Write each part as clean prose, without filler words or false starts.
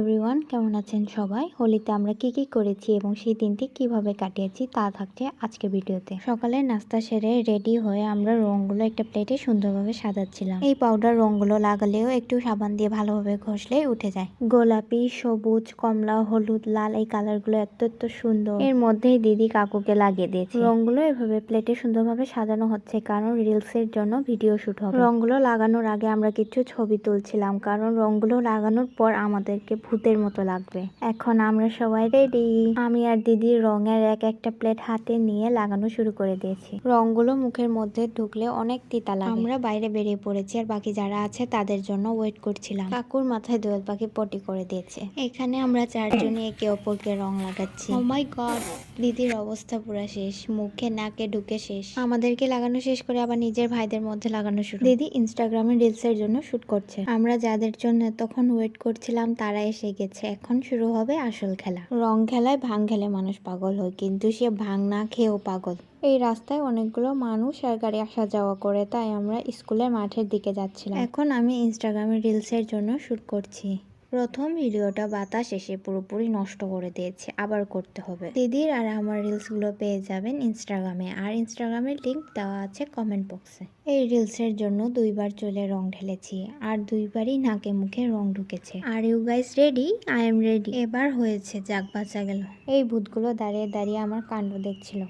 Everyone, কেমন আছেন সবাই? হোলিতে আমরা কি কি করেছি এবং সেই দিনটি কিভাবে কাটিয়েছি তা থাকছে আজকের ভিডিওতে। সকালে নাস্তা সেরে রেডি হয়ে আমরা রংগুলো একটা প্লেটে সুন্দরভাবে সাজাচ্ছিলাম। এই পাউডার রংগুলো লাগালেও একটু সাবান দিয়ে ভালোভাবে ঘষলেই উঠে যায়। গোলাপি, সবুজ, কমলা, হলুদ, লাল এই কালারগুলো এত সুন্দর। এর মধ্যেই দিদি কাকুকে লাগিয়ে দিয়েছে। রংগুলো এভাবে প্লেটে সুন্দরভাবে সাজানো হচ্ছে কারণ রিলসের জন্য ভিডিও শুট হবে। রংগুলো লাগানোর আগে আমরা কিছু ছবি তুলছিলাম কারণ রংগুলো লাগানোর পর আমাদেরকে ভূতের মতো লাগবে। এখন আমরা সবাই রেডি। আমি আর দিদির রঙের একটা প্লেট হাতে নিয়ে লাগানো শুরু করে দিয়েছি। রংগুলো মুখের মধ্যে ঢুকলে অনেক তিতা লাগে। আমরা বাইরে বেরিয়ে পড়েছি আর বাকি যারা আছে তাদের জন্য ওয়েট করছিলাম। কাকুর মাথায় দোয়েল পাখি পটি করে দিয়েছে। এখানে আমরা চারজনে একে অপরকে রং লাগাচ্ছি। ও মাই গড, দিদির অবস্থা পুরো শেষ, মুখে নাকে ঢুকে শেষ। আমাদেরকে লাগানো শেষ করে আবার নিজের ভাইদের মধ্যে লাগানো শুরু। দিদি ইনস্টাগ্রামে রিলসের জন্য শুট করছে। আমরা যাদের জন্য তখন ওয়েট করছিলাম তারা এসে গেছে। এখন শুরু হবে আসল খেলা। রং খেলায় ভাং খেলে মানুষ পাগল হয়, কিন্তু সে ভাং না খেয়েও পাগল। এই রাস্তায় অনেকগুলো মানুষ আর গাড়ি আসা যাওয়া করে, তাই আমরা স্কুলের মাঠের দিকে যাচ্ছিলাম। এখন আমি ইনস্টাগ্রামে রিলসের জন্য শুট করছি। প্রথম ভিডিওটা বাতাস এসে পুরোপুরি নষ্ট করে দিয়েছে, আবার করতে হবে। দিদির আর আমার রিলসগুলো পেয়ে যাবেন ইনস্টাগ্রামে, আর ইনস্টাগ্রামের লিংক দেওয়া আছে কমেন্ট বক্সে। এই রিলসের জন্য 2বার চুলে রং ঢেলেছি আর 2বারই নাকে মুখে রং ঢুকেছে। Are you guys ready? I am ready. এবার হয়েছে, যাক বাঁচা গেল। এই ভূতগুলো দাঁড়িয়ে দাঁড়িয়ে আমার কাণ্ড দেখছিল।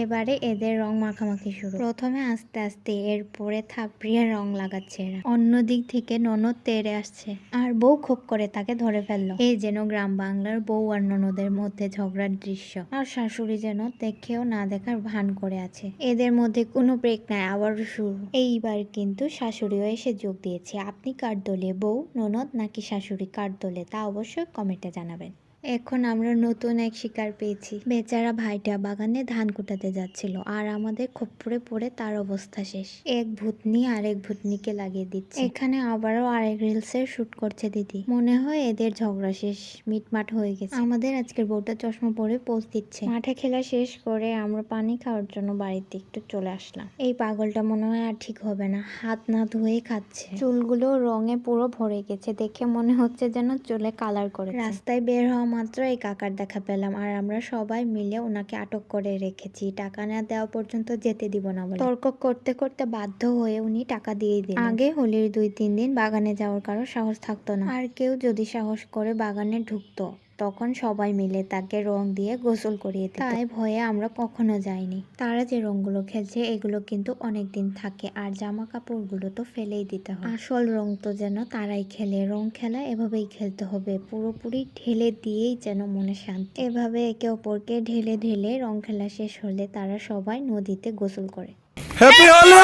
এবারে এদের রং মাখামাখি শুরু। প্রথমে আস্তে আস্তে, এরপরে থাপড়িয়ে রং লাগাচ্ছে এরা। অন্য দিক থেকে ননদ তেড়ে আসছে আর বউ খোপ করে তাকে ধরে ফেললো। এই যেন গ্রাম বাংলার বউ আর ননদের মধ্যে ঝগড়ার দৃশ্য। আর শাশুড়ি যেন দেখেও না দেখার ভান করে আছে। এদের মধ্যে কোনো ব্রেক নাই, আবার শুরু। এইবার কিন্তু শাশুড়িও এসে যোগ দিয়েছে। আপনি কার দলে, বউ, ননদ নাকি শাশুড়ি? কার দলে তা অবশ্যই কমেন্টে জানাবেন। এখন আমরা নতুন এক শিকার পেয়েছি। বেচারা ভাইটা বাগানে ধান কুটাতে যাচ্ছিল আর আমাদের খপ্পরে পড়ে তার অবস্থা শেষ। এক ভূতনি আরেক ভূতনিকে লাগিয়ে দিচ্ছে। এখানে আবারও আরেক রিলসের শুট করছে দিদি। মনে হয় এদের ঝগড়া শেষ, মিটমাট হয়ে গেছে। আমাদের আজকের বউটা চশমা পরে পোজ দিচ্ছে। মাঠে খেলা শেষ করে আমরা পানি খাওয়ার জন্য বাড়িতে একটু চলে আসলাম। এই পাগলটা মনে হয় আর ঠিক হবে না, হাত না ধুয়েই খাচ্ছে। চুলগুলো রঙে পুরো ভরে গেছে, দেখে মনে হচ্ছে যেন চুলে কালার করে। রাস্তায় বের হওয়া মাত্র এই কাকার দেখা পেলাম আর আমরা সবাই মিলে ওনাকে আটক করে রেখেছি। টাকা না দেওয়া পর্যন্ত যেতে দিব না বলে। তর্ক করতে করতে বাধ্য হয়ে উনি টাকা দিয়ে দিলেন। আগে হোলির 2-3 দিন বাগানে যাওয়ার কারো সাহস থাকতো না, আর কেউ যদি সাহস করে বাগানে ঢুকতো তখন সবাই মিলে তাকে রং দিয়ে গোসল করিয়ে দিত। তাই ভয়ে আমরা কখনো যাইনি। তারা যে রংগুলো খেলছে এগুলো কিন্তু অনেক দিন থাকে, আর জামা কাপড়গুলো তো ফেলেই দিতে হয়। আসল রং তো যেন তারাই খেলে। রং খেলা এভাবেই খেলতে হবে, পুরোপুরি ঢেলে দিয়েই যেন মনে শান্তি। এভাবে একে অপরকে ঢেলে ঢেলে রং খেলা শেষ হলে তারা সবাই নদীতে গোসল করে। হ্যাপি হোলি!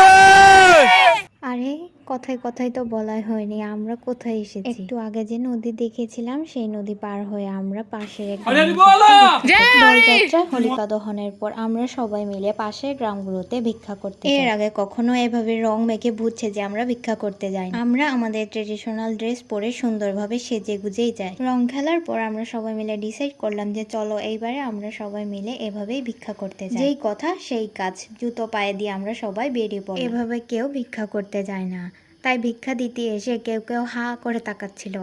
আরে কথায় কথায় তো বলাই হয়নি আমরা কোথায় এসেছি। একটু আগে যে নদী দেখেছিলাম সেই নদী পার হয়ে আমরা পাশের দোলযাত্রা হোলিকা দহনের পর আমরা সবাই মিলে পাশের গ্রামগুলোতে ভিক্ষা করতে। এর আগে কখনো এভাবে রং মেখে বুঝছে যে আমরা ভিক্ষা করতে যাই। আমরা আমাদের ট্রেডিশনাল ড্রেস পরে সুন্দরভাবে সেজে গুজেই যাই। রং খেলার পর আমরা সবাই মিলে ডিসাইড করলাম যে চলো এইবারে আমরা সবাই মিলে এভাবেই ভিক্ষা করতে যাই। যেই কথা সেই কাজ, জুতো পায়ে দিয়ে আমরা সবাই বেরিয়ে পড়ি। এভাবে কেউ ভিক্ষা করতে যায় না, তাই ভিক্ষা দিতে এসে কেউ কেউ হা করে তাকাচ্ছিল,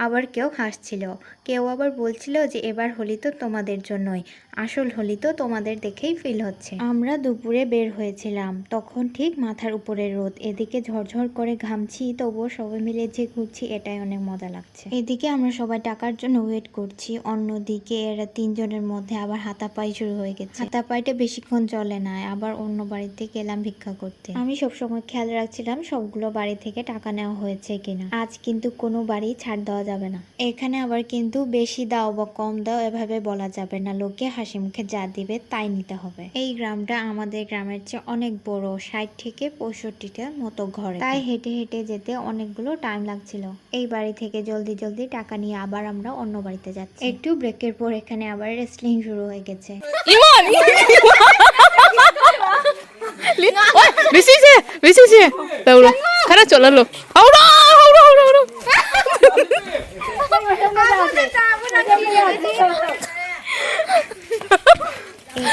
আবার কেউ হাসছিল, কেউ আবার বলছিল যে এবার হোলি তো তোমাদের জন্যই, আসল হোলি তো তোমাদের দেখেই ফিল হচ্ছে। আমরা দুপুরে বের হয়েছিলাম, তখন ঠিক মাথার উপরে রোদ, এদিকে ঝরঝর করে ঘামছি, তবুও সবাই মিলে যে ঘুরছি এটাই অনেক মজা লাগছে। এদিকে আমরা সবাই টাকার জন্য ওয়েট করছি, অন্যদিকে এরা 3 জনের মধ্যে আবার হাতাপাই শুরু হয়ে গেছে। হাতাপাইটা বেশিক্ষণ চলে না, আবার অন্য বাড়িতে গেলাম ভিক্ষা করতে। আমি সবসময় খেয়াল রাখছিলাম সবগুলো বাড়ি থেকে টাকা নেওয়া হয়েছে কিনা। আজ কিন্তু কোনো বাড়ি ছাড় দেওয়া যাবে না। এখানে আবার কিন্তু বেশি দাও বা কম দাও এভাবে বলা যাবে না, লোকে হাসি মুখে যা দিবে তাই নিতে হবে। এই গ্রামটা আমাদের গ্রামের চেয়ে অনেক বড়, 60 থেকে 65টার মতো ঘরে, তাই হেঁটে হেঁটে যেতে অনেকগুলো টাইম লাগছিল। এই বাড়ি থেকে জলদি জলদি টাকা নিয়ে আবার আমরা অন্য বাড়িতে যাচ্ছি। একটু ব্রেকের পর এখানে আবার রেসলিং শুরু হয়ে গেছে। বেশি তাহলে খারাপ চলালো।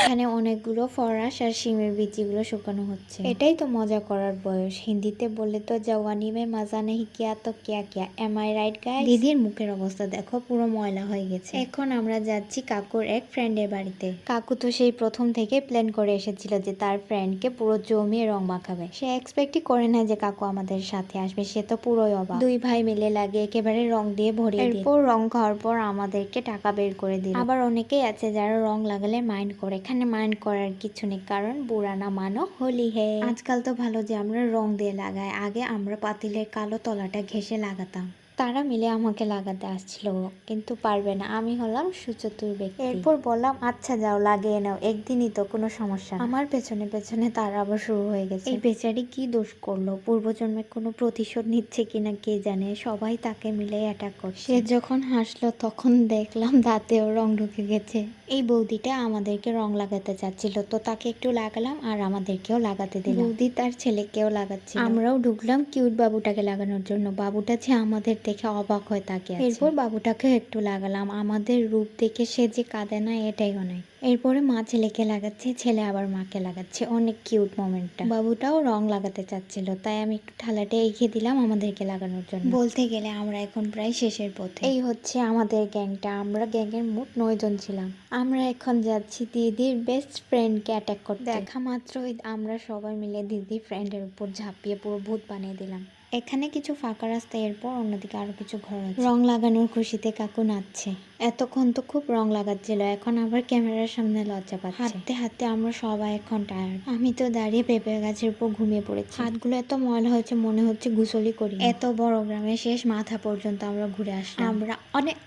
এখানে অনেকগুলো ফরাস আর শিমের বিচিগুলো শুকানো হচ্ছে। এটাই তো মজা করার বয়স। হিন্দিতে বলে তো জওয়ানি মে মজা নেই কিয়া তো কিয়া কিয়া, এম আই রাইট গাইস? দিদির মুখের অবস্থা দেখো, পুরো ময়লা হয়ে গেছে। এখন আমরা যাচ্ছি কাকুর এক ফ্রেন্ডের বাড়িতে। কাকু তো সেই প্রথম থেকে প্ল্যান করে এসেছিল যে তার ফ্রেন্ডকে পুরো জমিয়ে রং মাখাবে। সে এক্সপেক্টই করে না যে কাকু আমাদের সাথে আসবে, সে তো পুরোই অবাক। দুই ভাই মিলে লাগে একেবারে রং দিয়ে ভরিয়ে দিল। এরপর রং খাওয়ার পর আমাদেরকে টাকা বের করে দিল। আবার অনেকেই আছে যারা রং লাগালে মাইন্ড করে, এখানে মাইন্ড করার কিছু নেই, কারণ বুড়া না মানো হোলি হে। আজকাল তো ভালো যে আমরা রং দিয়ে লাগাই, আগে আমরা পাতিলের কালো তলাটা ঘেঁষে লাগাতাম। তারা মিলে আমাকে লাগাতে আসছিল, কিন্তু পারবে না, আমি হলাম সুচতুর ব্যক্তি। এরপর বললাম আচ্ছা যাও লাগিয়ে নাও, একদিনই তো, কোনো সমস্যা না। আমার পেছনে পেছনে তারা আবার শুরু হয়ে গেছে। এই বেচারি কি দোষ করলো, পূর্বজন্মে কোনো প্রতিশোধ নিচ্ছে কিনা কে জানে, সবাই তাকে মিলে অ্যাটাক করছে। সে যখন হাসলো তখন দেখলাম দাঁতেও রং ঢুকে গেছে। এই বৌদিটা আমাদেরকে রং লাগাতে চাচ্ছিল, তো তাকে একটু লাগালাম আর আমাদেরকেও লাগাতে দিলাম। বৌদি তার ছেলেকেও লাগাচ্ছিল। আমরাও ঢুকলাম কিউট বাবুটাকে লাগানোর জন্য। বাবুটা যে আমাদের দেখে অবাক হয়ে তাকিয়ে আছে। এরপর বাবুটাকে একটু লাগালাম, আমাদের রূপ দেখে সে যে কাঁদে না এটাই অনেক। এরপরে মা ছেলেকে লাগাচ্ছে, ছেলে আবার মাকে লাগাচ্ছে, অনেক কিউট মোমেন্টটা। বাবুটাও রং লাগাতে চাচ্ছিল, তাই আমি একটু ঠালাটে এগিয়ে দিলাম আমাদেরকে লাগানোর জন্য। বলতে গেলে আমরা এখন প্রায় শেষের পথে। এই হচ্ছে আমাদের গ্যাংটা, আমরা গ্যাংয়ের মোট 9 জন ছিলাম। আমরা এখন যাচ্ছি দিদির বেস্ট ফ্রেন্ডকে অ্যাটাক করতে। দেখা মাত্রই আমরা সবাই মিলে দিদি ফ্রেন্ডের উপর ঝাঁপিয়ে পুরো ভূত বানিয়ে দিলাম। এখানে কিছু ফাঁকা রাস্তা, এরপর অন্যদিকে আরো কিছু ঘর আছে। রং লাগানোর খুশিতে কাকু নাচছে। এতক্ষণ তো খুব রং লাগাচ্ছিল, এখন আবার ক্যামেরার সামনে লজ্জা পাচ্ছে। হাঁটতে হাঁটতে আমরা সবাই এখন টায়ার্ড। আমি তো দাঁড়িয়ে পেঁপে গাছের উপর ঘুমিয়ে পড়েছি। হাতগুলো এত ময়লা হয়েছে, মনে হচ্ছে গোসলই করি। এত বড় গ্রামে শেষ মাথা পর্যন্ত আমরা ঘুরে আসলাম। আমরা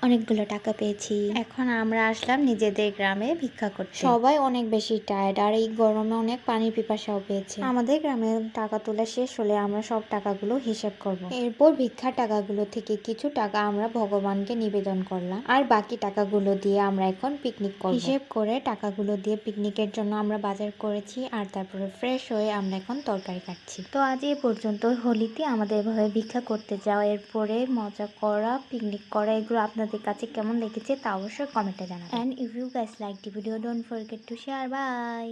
অনেকগুলো টাকা পেয়েছি। এখন আমরা আসলাম নিজেদের গ্রামে ভিক্ষা করতে। সবাই অনেক বেশি টায়ার্ড, আর এই গরমে অনেক পানির পিপাসাও পেয়েছে। আমাদের গ্রামে টাকা তোলা শেষ হলে আমরা সব টাকাগুলো হিসেব করব। এরপর ভিক্ষার টাকাগুলো থেকে কিছু টাকা আমরা ভগবানকে নিবেদন করলাম, আর বাকি টাকাগুলো দিয়ে আমরা এখন পিকনিক করব। হিসেব করে টাকাগুলো দিয়ে পিকনিকের জন্য আমরা বাজার করেছি, আর তারপরে ফ্রেশ হয়ে আমরা এখন তরকারি কাটছি। তো আজ এই পর্যন্ত। হোলিতে আমাদের এভাবে ভিক্ষা করতে যাও, এরপরে মজা করা, পিকনিক করা, এগুলো আপনাদের কাছে কেমন লেগেছে তা অবশ্যই কমেন্টে জানাবেন। And if you guys like the video, don't forget to share. By.